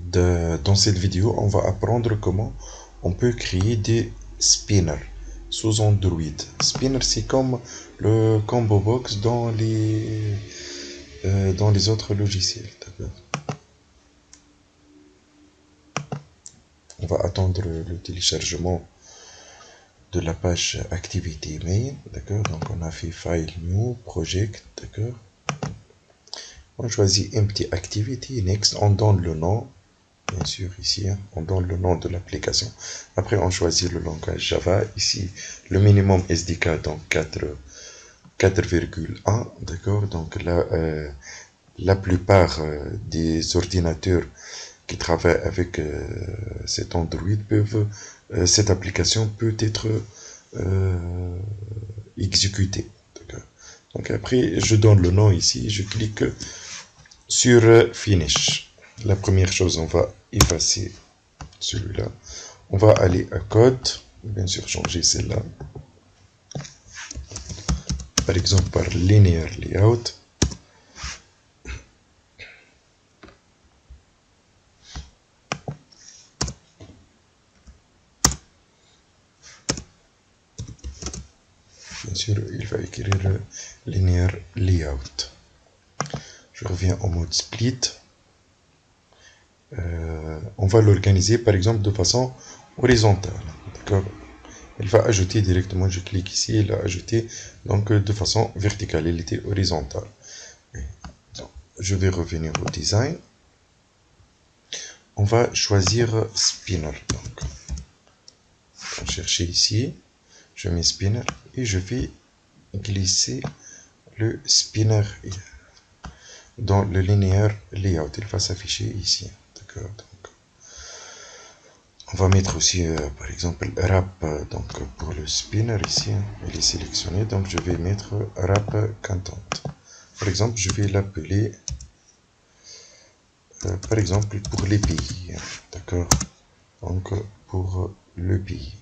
Dans cette vidéo, on va apprendre comment on peut créer des spinners sous Android. Spinner, c'est comme le combo box dans les autres logiciels. On va attendre le téléchargement de la page activité main. D'accord. Donc on a fait file new project. D'accord. On choisit empty activity. Next, on donne le nom. Bien sûr, ici, on donne le nom de l'application. Après, on choisit le langage Java. Ici, le minimum SDK, donc 4,1. D'accord. Donc là, la plupart des ordinateurs qui travaillent avec cet Android peuvent, cette application peut être exécutée. Donc après, je donne le nom ici, je clique sur Finish. La première chose, on va effacer celui-là. On va aller à code, bien sûr changer celle-là. Par exemple par Linear Layout. Bien sûr, il va écrire Linear Layout. Je reviens en mode split. On va l'organiser par exemple de façon horizontale. D'accord. Il va ajouter directement, je clique ici, il a ajouté donc de façon verticale, il était horizontale. Je vais revenir au design. On va choisir spinner. Donc, on va chercher ici, je mets spinner et je vais glisser le spinner dans le linéaire layout. Il va s'afficher ici. D'accord. On va mettre aussi, par exemple, wrap. Donc, pour le spinner ici, il est sélectionné. Donc, je vais mettre wrap content. Par exemple, je vais l'appeler, par exemple, pour les pays. D'accord. Donc, pour le pays.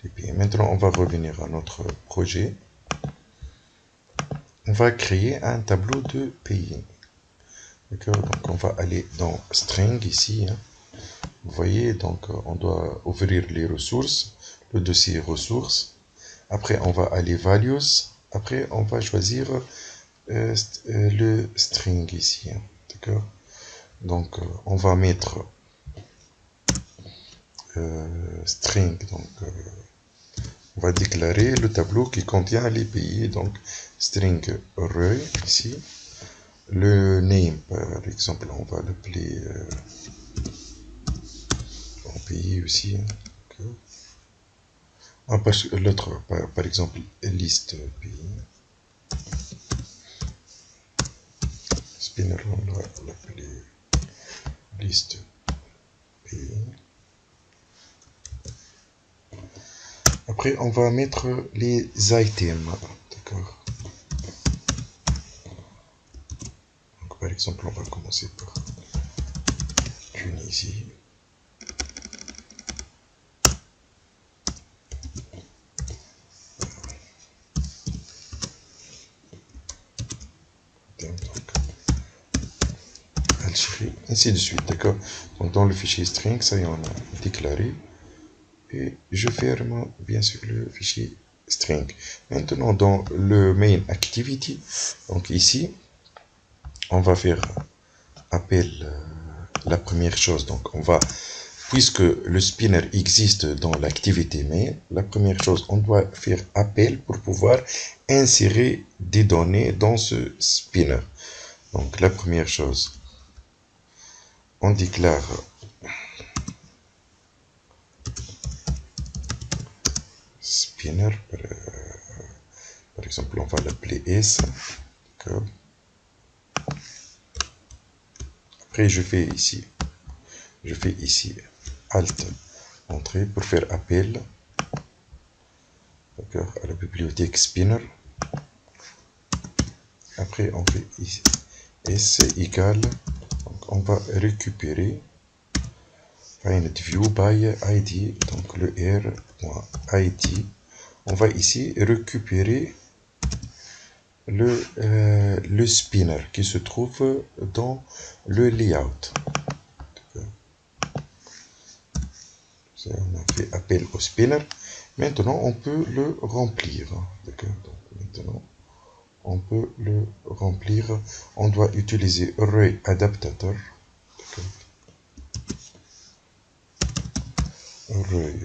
Les pays. Maintenant, on va revenir à notre projet. On va créer un tableau de pays. D'accord. Donc, on va aller dans string ici. Vous voyez, donc on doit ouvrir les ressources, le dossier ressources. Après, on va aller values. Après, on va choisir le string ici. D'accord. Donc, on va mettre string. Donc, on va déclarer le tableau qui contient les pays. Donc, string array ici. Le name, par exemple, on va l'appeler en pays aussi. Ah, l'autre, par exemple, liste pays. Spinner, on va l'appeler liste pays. Après, on va mettre les items. D'accord. Donc, par exemple, on va commencer par Tunisie. Algérie, ainsi de suite, d'accord. Donc dans le fichier string, ça y est, on a déclaré. Et je ferme bien sûr le fichier string. Maintenant dans le main activity, donc ici, on va faire appel la première chose. Donc on va, puisque le spinner existe dans l'activité main, la première chose, on doit faire appel pour pouvoir insérer des données dans ce spinner. Donc la première chose, on déclare spinner, par exemple, on va l'appeler S. Après, je fais ici Alt Entrée pour faire appel à la bibliothèque spinner. Après, on fait ici S égale, donc on va récupérer find view by ID, donc le R.id. On va ici récupérer le spinner qui se trouve dans le layout. on fait appel au spinner. Maintenant, on peut le remplir. D'accord. Donc, maintenant, on peut le remplir. On doit utiliser array adaptateur. Array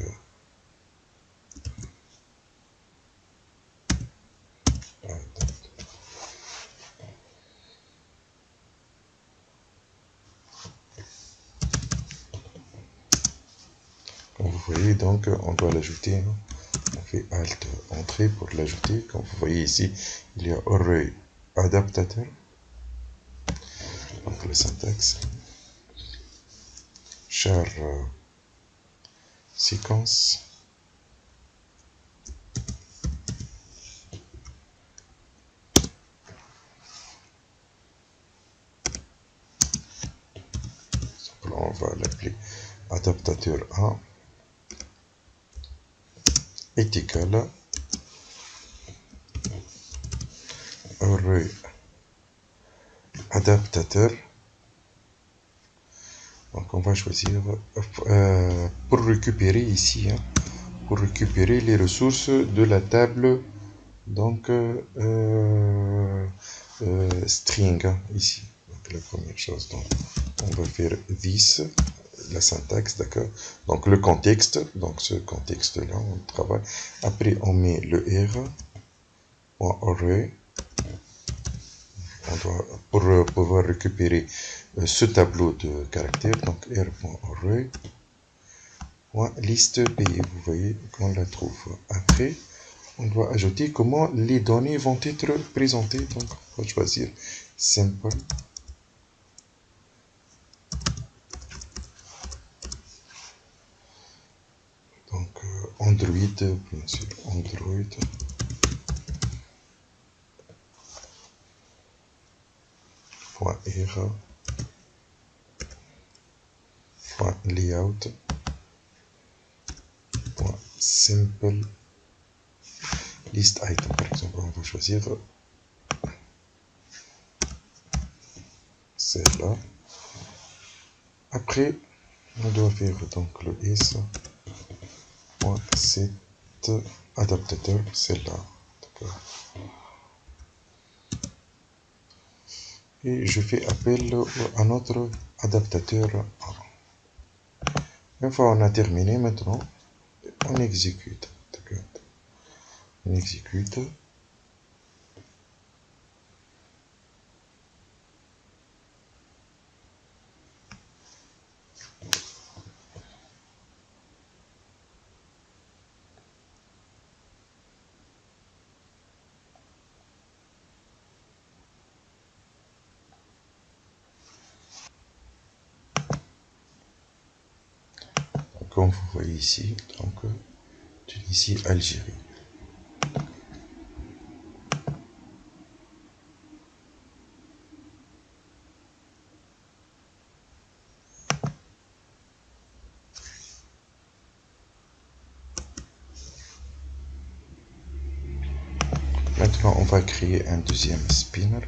comme vous voyez, donc on doit l'ajouter. On fait Alt Entrée pour l'ajouter. Comme vous voyez ici, il y a array adaptateur. Donc le syntaxe char séquence on va l'appeler adaptateur 1 est égal à array adaptateur. Donc on va choisir pour récupérer ici, pour récupérer les ressources de la table, donc string ici. Donc la première chose, donc on va faire this, la syntaxe, d'accord. Donc le contexte, donc ce contexte là on travaille. Après on met le r array. On doit, pour pouvoir récupérer ce tableau de caractères, donc r.array liste pays, vous voyez qu'on la trouve. Après, on doit ajouter comment les données vont être présentées. Donc, on va choisir simple. Donc, Android, bien sûr, Android. .r .layout .simple list item, par exemple, on va choisir celle-là. Après, on doit faire donc le s .set adaptateur, celle-là. D'accord. Et je fais appel à notre adaptateur. Une fois on a terminé, maintenant, on exécute. D'accord. On exécute. Comme vous voyez ici, donc Tunisie, Algérie. Maintenant, on va créer un deuxième spinner.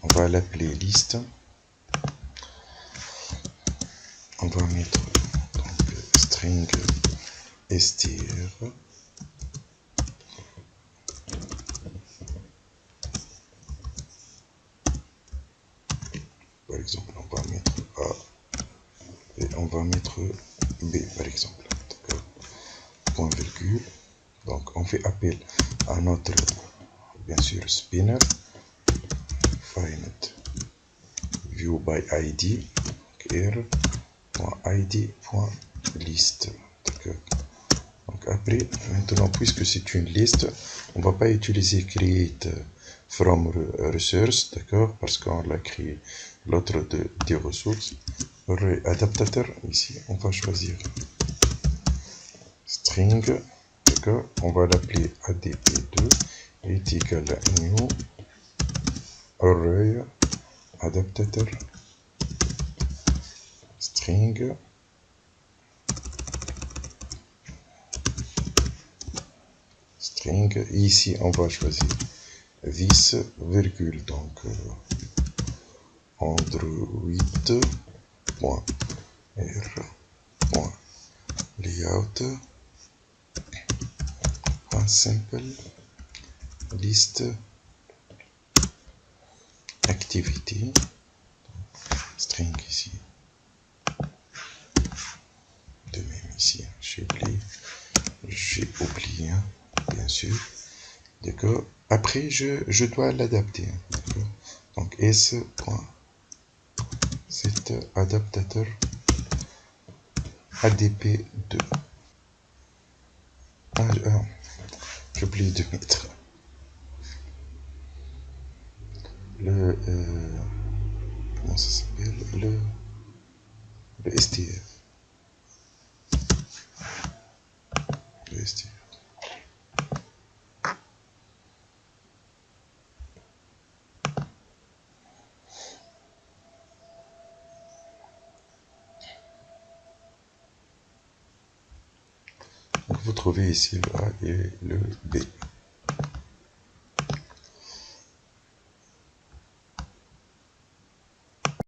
On va l'appeler liste. On va mettre donc string str. Par exemple, on va mettre A et on va mettre B, par exemple. Point virgule. Donc, on fait appel à notre, bien sûr, spinner. Find view by id. r.id.list. Donc après, maintenant, puisque c'est une liste, on ne va pas utiliser create from resource, d'accord, parce qu'on l'a créé l'autre des ressources. Adaptateur, ici, on va choisir string, d'accord, on va l'appeler adp2 est égal à new array adaptateur string string. Ici, on va choisir this virgule, donc android.r.layout.simple list activity, string ici, de même ici, j'ai oublié, bien sûr, d'accord. Après je dois l'adapter, donc s.set adaptateur adp2. J'ai oublié de mettre le comment ça s'appelle, le STF. Le STF. Donc vous trouvez ici le A et le B.